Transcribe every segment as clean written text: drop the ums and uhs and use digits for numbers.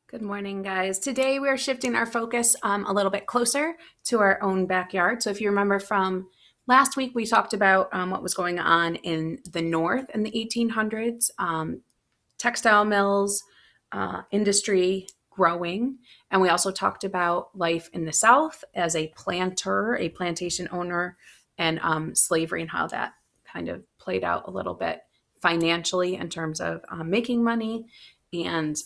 Good morning, guys. Today we're shifting our focus a little bit closer to our own backyard. So if you remember from last week, we talked about what was going on in the North in the 1800s, textile mills, industry growing. And we also talked about life in the South as a planter, a plantation owner, and slavery and how that kind of played out a little bit financially in terms of making money and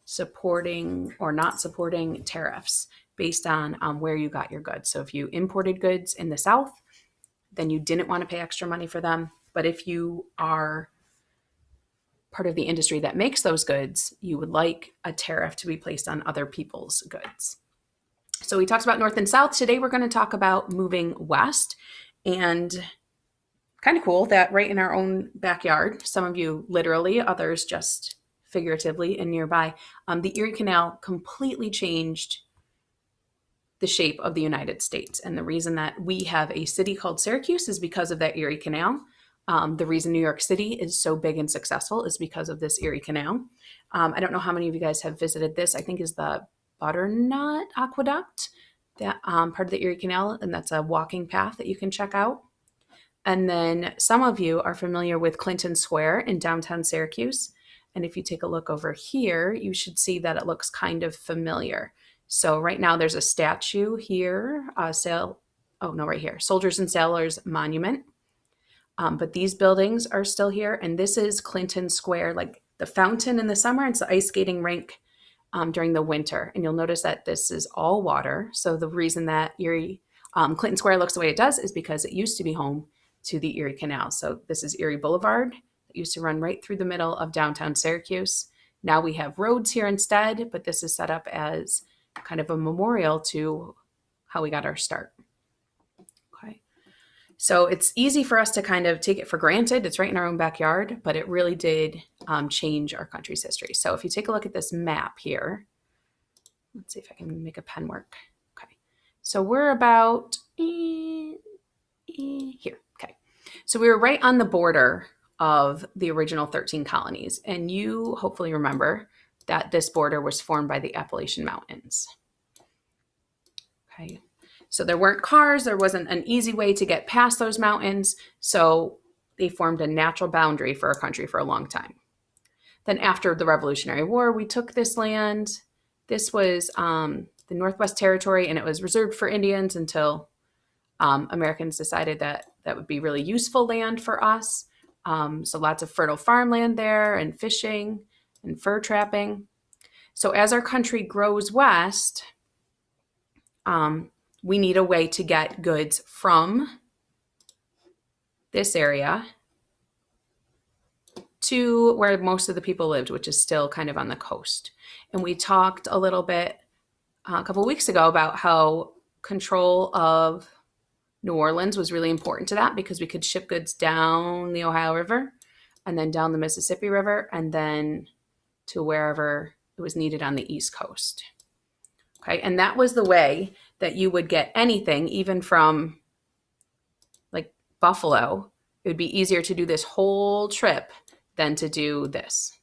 supporting or not supporting tariffs based on where you got your goods. So if you imported goods in the South, then you didn't want to pay extra money for them. But if you are part of the industry that makes those goods, you would like a tariff to be placed on other people's goods. So we talked about North and South. Today we're going to talk about moving west, and kind of cool that right in our own backyard, some of you literally, others just figuratively and nearby, the Erie Canal completely changed the shape of the United States. And the reason that we have a city called Syracuse is because of that Erie Canal. The reason New York City is so big and successful is because of this Erie Canal. I don't know how many of you guys have visited this. I think is the Butternut Aqueduct, that part of the Erie Canal, and that's a walking path that you can check out. And then some of you are familiar with Clinton Square in downtown Syracuse. And if you take a look over here, you should see that it looks kind of familiar. So right now there's a statue here, right here, Soldiers and Sailors Monument. But these buildings are still here. And this is Clinton Square, like the fountain in the summer. It's the ice skating rink during the winter. And you'll notice that this is all water. So the reason that Clinton Square looks the way it does is because it used to be home to the Erie Canal. So this is Erie Boulevard. It used to run right through the middle of downtown Syracuse. Now we have roads here instead, but this is set up as kind of a memorial to how we got our start. Okay. So it's easy for us to kind of take it for granted. It's right in our own backyard, but it really did change our country's history. So if you take a look at this map here, let's see if I can make a pen work. Okay. So we're about here. Okay. So we were right on the border of the original 13 colonies. And you hopefully remember that this border was formed by the Appalachian Mountains. Okay. So there weren't cars. There wasn't an easy way to get past those mountains. So they formed a natural boundary for our country for a long time. Then after the Revolutionary War, we took this land. This was the Northwest Territory, and it was reserved for Indians until Americans decided that that would be really useful land for us. So lots of fertile farmland there, and fishing and fur trapping. So as our country grows west, we need a way to get goods from this area to where most of the people lived, which is still kind of on the coast. And we talked a little bit a couple of weeks ago about how control of New Orleans was really important to that, because we could ship goods down the Ohio River and then down the Mississippi River and then to wherever it was needed on the East Coast. Okay, and that was the way that you would get anything, even from like Buffalo. It would be easier to do this whole trip than to do this,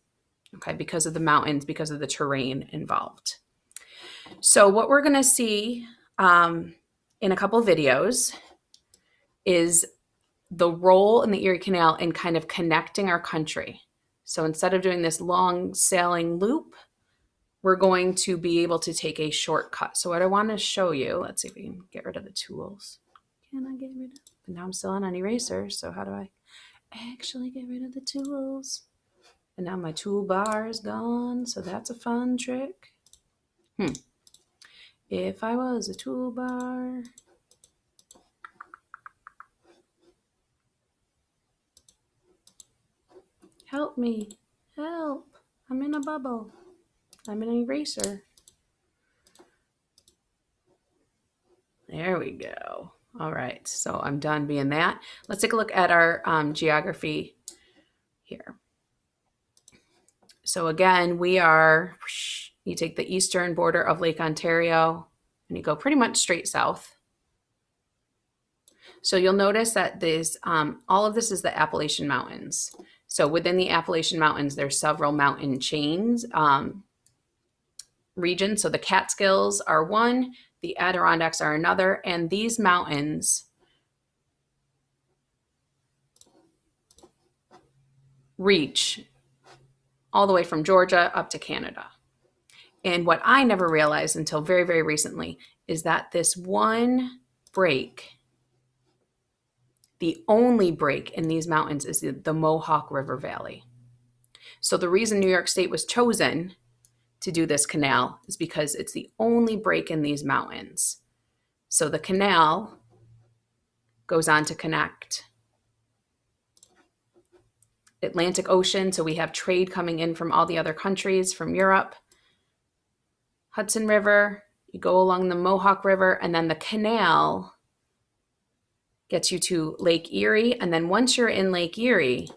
okay, because of the mountains, because of the terrain involved. So what we're going to see in a couple videos is the role in the Erie Canal in kind of connecting our country. So instead of doing this long sailing loop, we're going to be able to take a shortcut. So what I want to show you, let's see if we can get rid of the tools. Can I get rid of, but now I'm still on an eraser. So how do I actually get rid of the tools? And now my toolbar is gone. So that's a fun trick. If I was a toolbar. Help me. Help. I'm in a bubble. I'm an eraser. There we go. All right. So I'm done being that. Let's take a look at our geography here. So again, you take the eastern border of Lake Ontario and you go pretty much straight south. So you'll notice that all of this is the Appalachian Mountains. So within the Appalachian Mountains, there's several mountain chains. regions. So the Catskills are one, the Adirondacks are another, and these mountains reach all the way from Georgia up to Canada. And what I never realized until very, very recently is that this one break, the only break in these mountains, is the Mohawk River Valley. So the reason New York State was chosen to do this canal is because it's the only break in these mountains. So the canal goes on to connect Atlantic Ocean. So we have trade coming in from all the other countries, from Europe, Hudson River, you go along the Mohawk River, and then the canal gets you to Lake Erie. And then once you're in Lake Erie,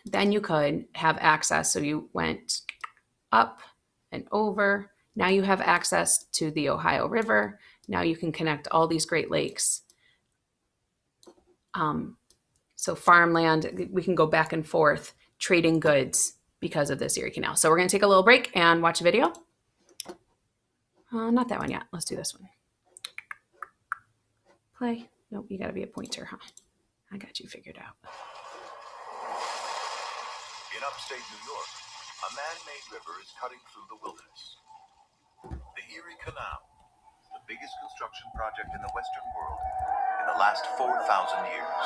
then you could have access. So you went up and over. Now you have access to the Ohio River. Now you can connect all these Great Lakes. So farmland, we can go back and forth trading goods because of this Erie Canal. So we're going to take a little break and watch a video. Not that one yet. Let's do this one. Play. Nope, you got to be a pointer, huh? I got you figured out. In upstate New York, a man-made river is cutting through the wilderness. The Erie Canal, the biggest construction project in the Western world in the last 4,000 years.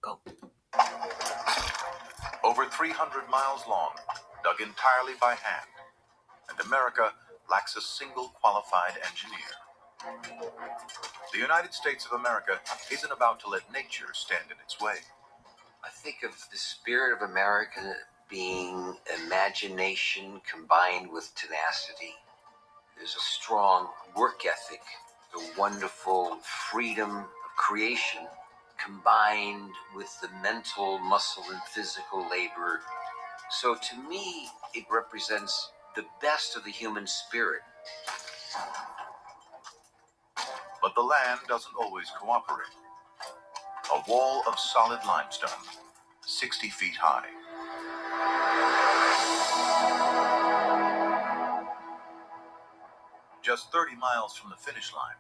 Go. Over 300 miles long, dug entirely by hand, and America lacks a single qualified engineer. The United States of America isn't about to let nature stand in its way. I think of the spirit of America being imagination combined with tenacity. There's a strong work ethic, a wonderful freedom of creation combined with the mental, muscle, and physical labor. So to me, it represents the best of the human spirit. But the land doesn't always cooperate. A wall of solid limestone, 60 feet high. Just 30 miles from the finish line,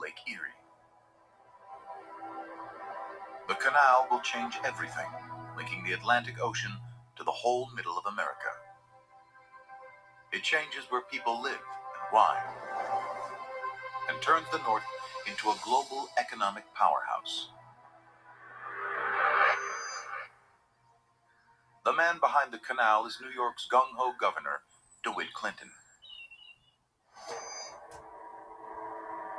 Lake Erie. The canal will change everything, linking the Atlantic Ocean to the whole middle of America. It changes where people live and why, and turns the North into a global economic powerhouse. The man behind the canal is New York's gung-ho governor, DeWitt Clinton.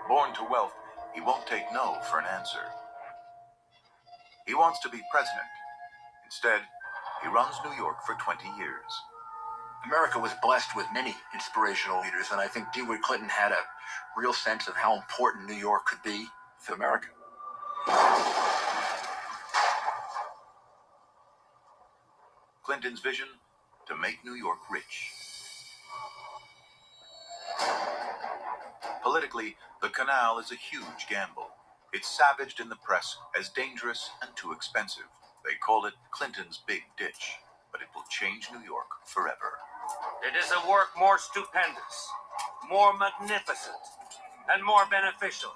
Born to wealth, he won't take no for an answer. He wants to be president. Instead, he runs New York for 20 years. America was blessed with many inspirational leaders, and I think DeWitt Clinton had a real sense of how important New York could be for America. Clinton's vision: to make New York rich. Politically, the canal is a huge gamble. It's savaged in the press as dangerous and too expensive. They call it Clinton's Big Ditch, but it will change New York forever. It is a work more stupendous, more magnificent, and more beneficial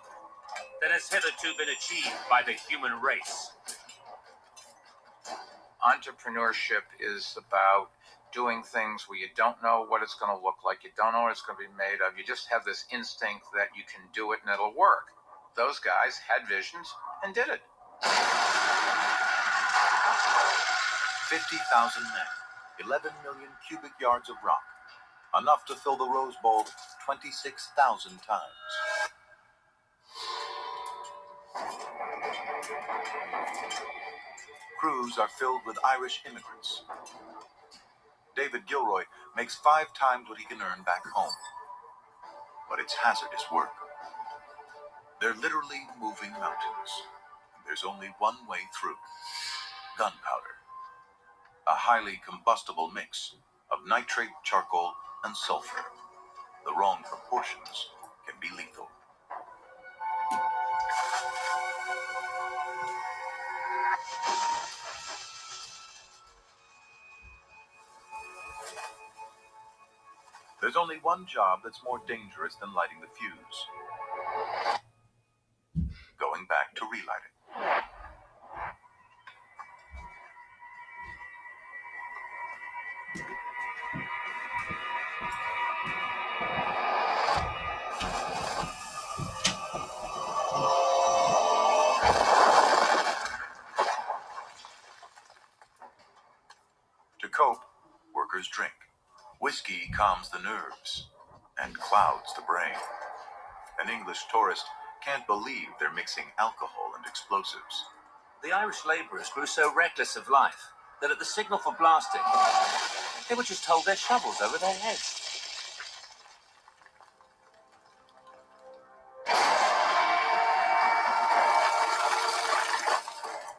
than has hitherto been achieved by the human race. Entrepreneurship is about doing things where you don't know what it's going to look like, you don't know what it's going to be made of, you just have this instinct that you can do it and it'll work. Those guys had visions and did it. 50,000 men, 11 million cubic yards of rock, enough to fill the Rose Bowl 26,000 times. Crews are filled with Irish immigrants. David Gilroy makes 5 times what he can earn back home. But it's hazardous work. They're literally moving mountains. There's only one way through: gunpowder. A highly combustible mix of nitrate, charcoal, and sulfur. The wrong proportions can be lethal. There's only one job that's more dangerous than lighting the fuse: going back to relight it. To cope, workers drink. Whiskey calms the nerves and clouds the brain. An English tourist can't believe they're mixing alcohol and explosives. The Irish labourers grew so reckless of life that at the signal for blasting, they were just told their shovels over their heads.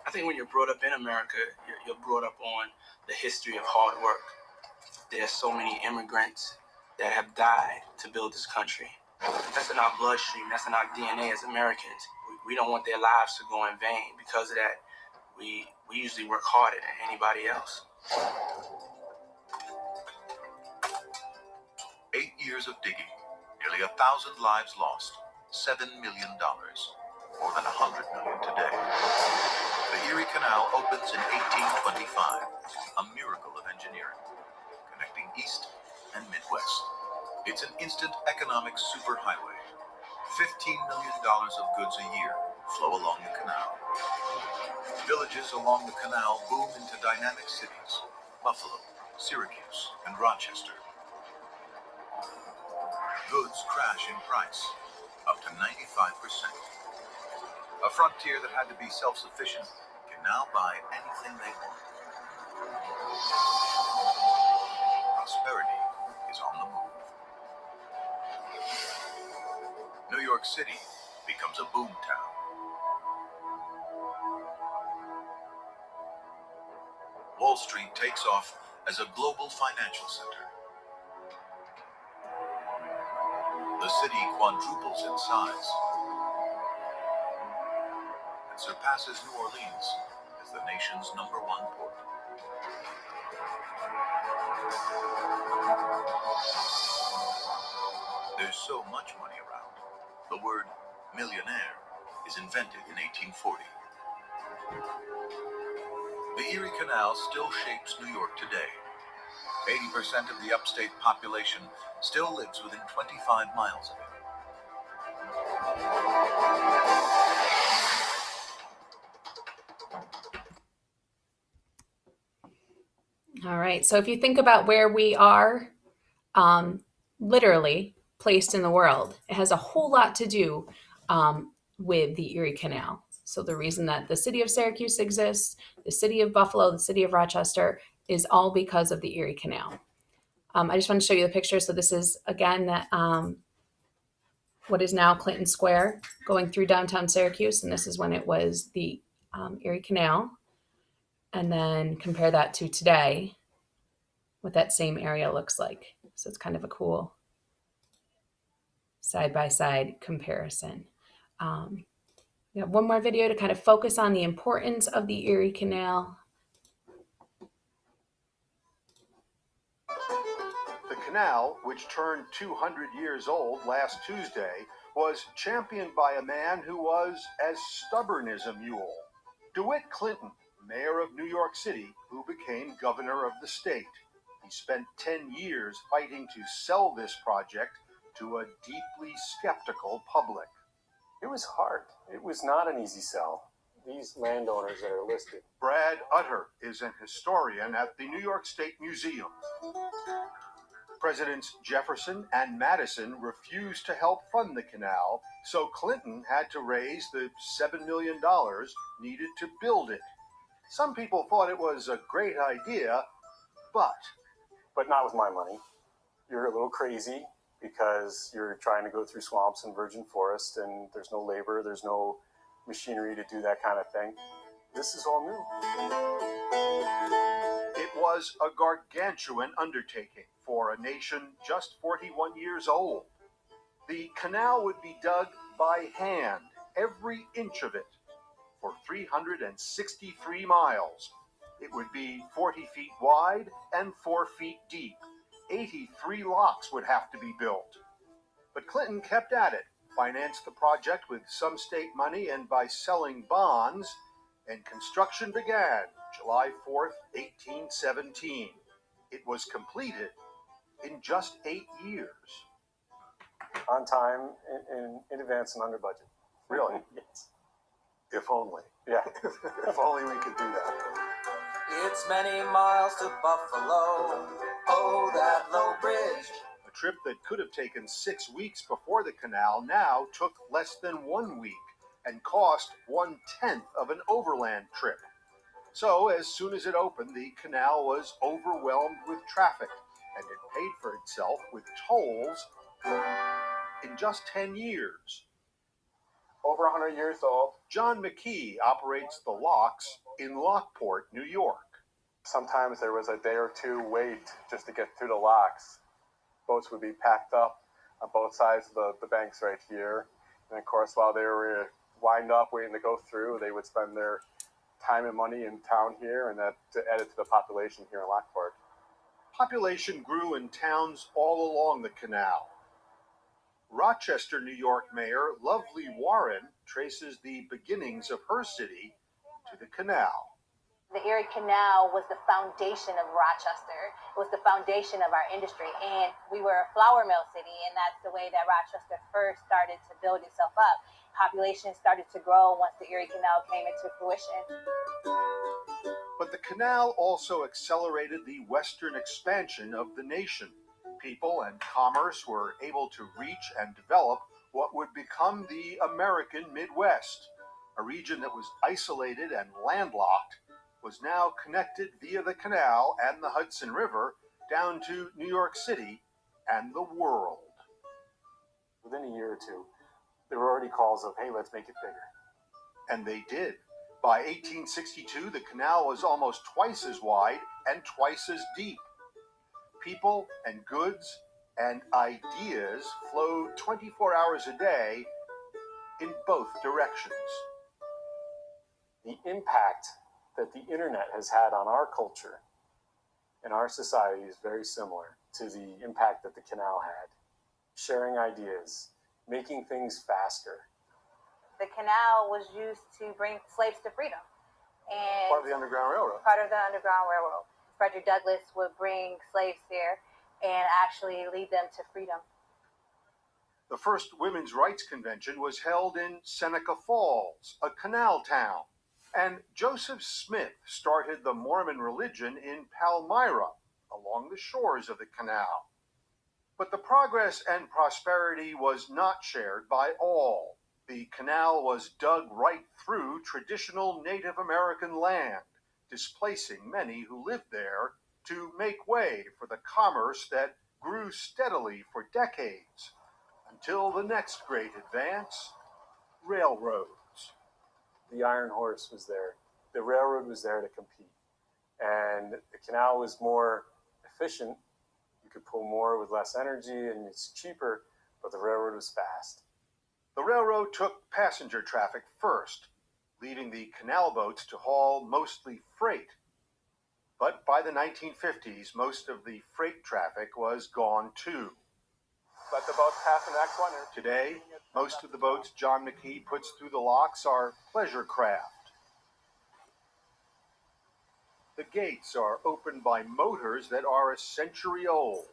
I think when you're brought up in America, you're brought up on the history of hard work. There's so many immigrants that have died to build this country. That's in our bloodstream. That's in our DNA as Americans. We don't want their lives to go in vain. Because of that, we usually work harder than anybody else. 8 years of digging, nearly 1,000 lives lost, $7 million, more than $100 million today. The Erie Canal opens in 1825, a miracle of engineering, connecting East and Midwest. It's an instant economic superhighway. $15 million of goods a year flow along the canal. Villages along the canal boom into dynamic cities: Buffalo, Syracuse, and Rochester. Goods crash in price, up to 95%. A frontier that had to be self-sufficient can now buy anything they want. Prosperity is on the move. New York City becomes a boom town. Wall Street takes off as a global financial center. The city quadruples in size and surpasses New Orleans as the nation's #1 port. There's so much money around. The word millionaire is invented in 1840. The Erie Canal still shapes New York today. 80% of the upstate population still lives within 25 miles of it. All right. So if you think about where we are, literally placed in the world, it has a whole lot to do with the Erie Canal. So the reason that the city of Syracuse exists, the city of Buffalo, the city of Rochester, is all because of the Erie Canal. I just want to show you the picture. So this is, again, that what is now Clinton Square going through downtown Syracuse. And this is when it was the Erie Canal. And then compare that to today, what that same area looks like. So it's kind of a cool side-by-side comparison. We have one more video to kind of focus on the importance of the Erie Canal. The canal, which turned 200 years old last Tuesday, was championed by a man who was as stubborn as a mule. DeWitt Clinton, mayor of New York City, who became governor of the state. He spent 10 years fighting to sell this project to a deeply skeptical public. It was hard. It was not an easy sell. These landowners that are listed. Brad Utter is an historian at the New York State Museum. Presidents Jefferson and Madison refused to help fund the canal, so Clinton had to raise the $7 million needed to build it. Some people thought it was a great idea, but not with my money. You're a little crazy because you're trying to go through swamps and virgin forest, and there's no labor, there's no machinery to do that kind of thing. This is all new. It was a gargantuan undertaking for a nation just 41 years old. The canal would be dug by hand, every inch of it, for 363 miles. It would be 40 feet wide and 4 feet deep. 83 locks would have to be built. But Clinton kept at it, financed the project with some state money and by selling bonds, and construction began July 4th, 1817. It was completed in just 8 years. On time, in advance, and under budget. Really? Yes. If only. Yeah. If only we could do that. It's many miles to Buffalo. Oh, that low bridge. A trip that could have taken 6 weeks before the canal now took less than 1 week and cost 1/10 of an overland trip. So as soon as it opened, the canal was overwhelmed with traffic, and it paid for itself with tolls in just 10 years. Over 100 years old. John McKee operates the locks in Lockport, New York. Sometimes there was a day or two wait just to get through the locks. Boats would be packed up on both sides of the banks right here. And of course, while they were lined up waiting to go through, they would spend their time and money in town here, and that added to the population here in Lockport. Population grew in towns all along the canal. Rochester, New York Mayor Lovely Warren traces the beginnings of her city to the canal. The Erie Canal was the foundation of Rochester. It was the foundation of our industry. And we were a flour mill city, and that's the way that Rochester first started to build itself up. Population started to grow once the Erie Canal came into fruition. But the canal also accelerated the western expansion of the nation. People and commerce were able to reach and develop what would become the American Midwest. A region that was isolated and landlocked was now connected via the canal and the Hudson River down to New York City and the world. Within a year or two, there were already calls of, hey, let's make it bigger. And they did. By 1862, the canal was almost twice as wide and twice as deep. People and goods and ideas flowed 24 hours a day in both directions. The impact that the internet has had on our culture and our society is very similar to the impact that the canal had. Sharing ideas, making things faster. The canal was used to bring slaves to freedom. And Part of the Underground Railroad. Part of the Underground Railroad. Frederick Douglass would bring slaves here and actually lead them to freedom. The first women's rights convention was held in Seneca Falls, a canal town. And Joseph Smith started the Mormon religion in Palmyra, along the shores of the canal. But the progress and prosperity was not shared by all. The canal was dug right through traditional Native American land, displacing many who lived there to make way for the commerce that grew steadily for decades, until the next great advance, railroads. The Iron Horse was there. The railroad was there to compete. And the canal was more efficient. You could pull more with less energy, and it's cheaper, but the railroad was fast. The railroad took passenger traffic first, leaving the canal boats to haul mostly freight. But by the 1950s, most of the freight traffic was gone too. Let the boats pass the next one. Today, most of the boats John McKee puts through the locks are pleasure craft. The gates are opened by motors that are a century old.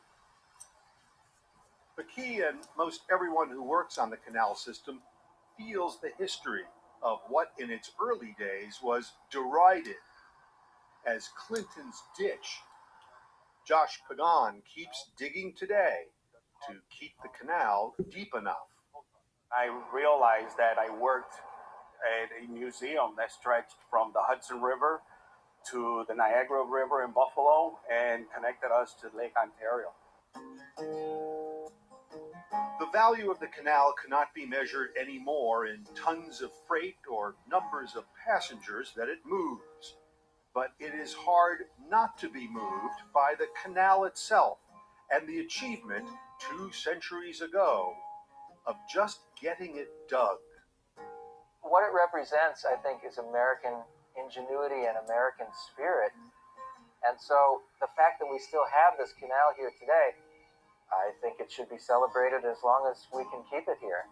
McKee and most everyone who works on the canal system feels the history of what in its early days was derided as Clinton's ditch. Josh Pagan keeps digging today to keep the canal deep enough. I realized that I worked at a museum that stretched from the Hudson River to the Niagara River in Buffalo and connected us to Lake Ontario. The value of the canal cannot be measured anymore in tons of freight or numbers of passengers that it moves. But it is hard not to be moved by the canal itself and the achievement 2 centuries ago of just getting it dug. What it represents, I think, is American ingenuity and American spirit And so the fact that we still have this canal here today, I think it should be celebrated as long as we can keep it here.